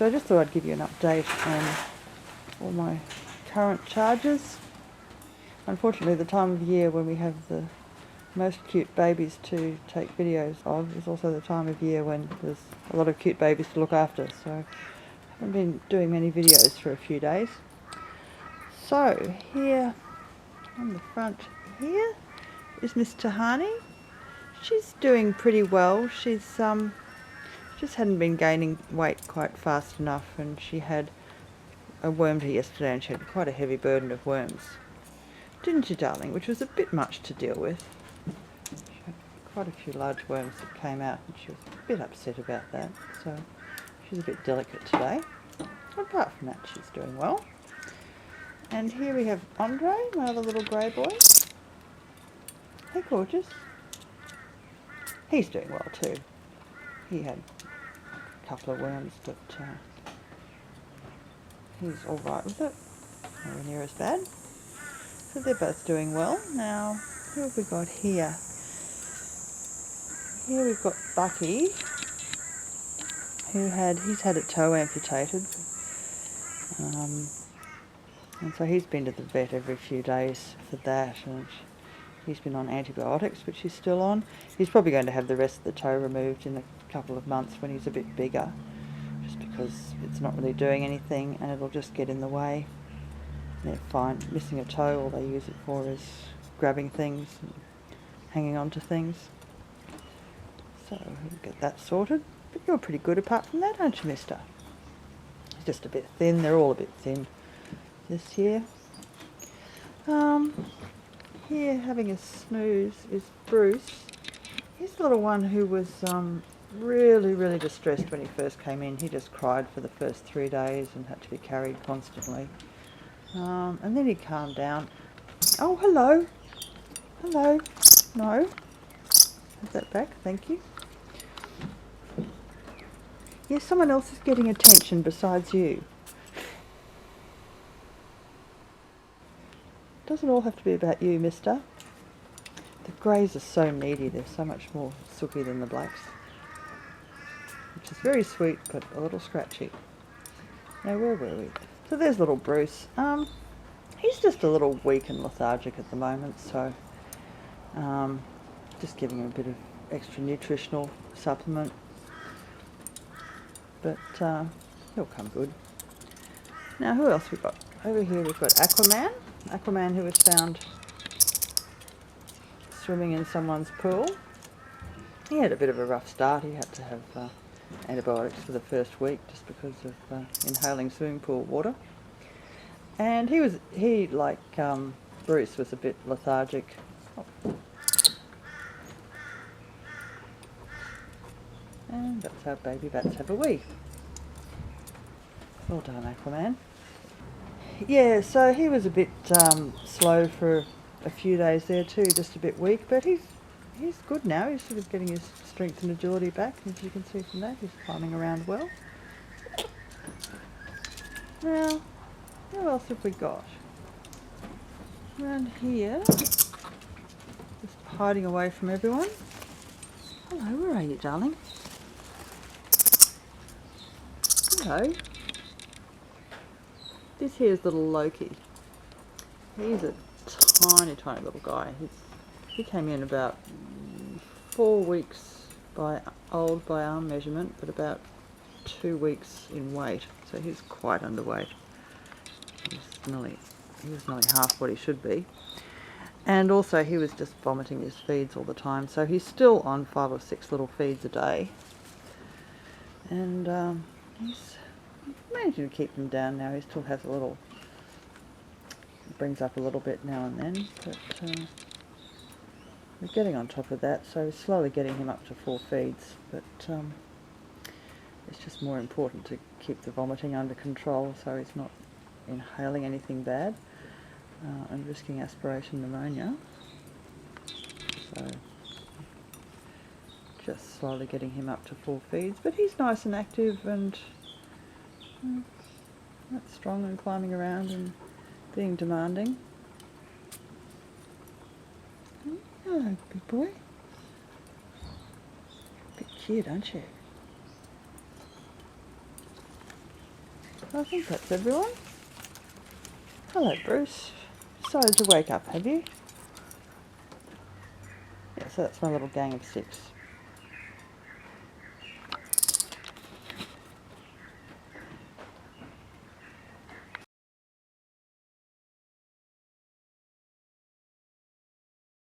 So I just thought I'd give you an update on all my current charges. Unfortunately, the time of year when we have the most cute babies to take videos of is also the time of year when there's a lot of cute babies to look after. So I haven't been doing many videos for a few days. So here on the front here is Miss Tahani. She's doing pretty well. She's just hadn't been gaining weight quite fast enough, and she had a worm yesterday and she had quite a heavy burden of worms. Didn't you, darling? Which was a bit much to deal with. She had quite a few large worms that came out and she was a bit upset about that. So she's a bit delicate today. Apart from that, she's doing well. And here we have Andre, my other little grey boy. Hey, gorgeous. He's doing well too. He had a couple of worms, but he's all right with it. Nowhere near as bad. So they're both doing well. Now, who have we got here? Here we've got Bucky, he's had a toe amputated. And so he's been to the vet every few days for that, and he's been on antibiotics, which he's still on. He's probably going to have the rest of the toe removed in a couple of months when he's a bit bigger, just because it's not really doing anything and it'll just get in the way. They're fine. Missing a toe, all they use it for is grabbing things and hanging on to things. So we'll get that sorted. But you're pretty good apart from that, aren't you, mister? He's just a bit thin. They're all a bit thin this year. Here, having a snooze, is Bruce. He's the little one who was really, really distressed when he first came in. He just cried for the first 3 days and had to be carried constantly. And then he calmed down. Oh, hello. Hello. No. Have that back, thank you. Yes, someone else is getting attention besides you. Doesn't all have to be about you, mister. The greys are so needy. They're so much more sooky than the blacks. Which is very sweet, but a little scratchy. Now, where were we? So there's little Bruce. He's just a little weak and lethargic at the moment, so just giving him a bit of extra nutritional supplement. But he'll come good. Now, who else we got? Over here we've got Aquaman. Aquaman, who was found swimming in someone's pool. He had a bit of a rough start. He had to have antibiotics for the first week just because of inhaling swimming pool water. And he like Bruce, was a bit lethargic. Oh. And that's how baby bats have a wee. Well done, Aquaman. Yeah, so he was a bit slow for a few days there too, just a bit weak, but he's good now. He's sort of getting his strength and agility back, as you can see from that. He's climbing around well. Now, who else have we got? Around here, just hiding away from everyone. Hello, where are you, darling? Hello. This here is little Loki. He's a tiny, tiny little guy. He came in about 4 weeks old by arm measurement, but about 2 weeks in weight. So he's quite underweight. He was nearly half what he should be. And also he was just vomiting his feeds all the time. So he's still on 5 or 6 little feeds a day. And he's managing to keep them down now. He still has a little, brings up a little bit now and then, but we're getting on top of that, so slowly getting him up to 4 feeds, but it's just more important to keep the vomiting under control so he's not inhaling anything bad and risking aspiration pneumonia. So just slowly getting him up to 4 feeds, but he's nice and active and that's strong and climbing around and being demanding. Hello, big boy. Bit cute, aren't you? I think that's everyone. Hello, Bruce. Decided to wake up, have you? Yeah, so that's my little gang of 6.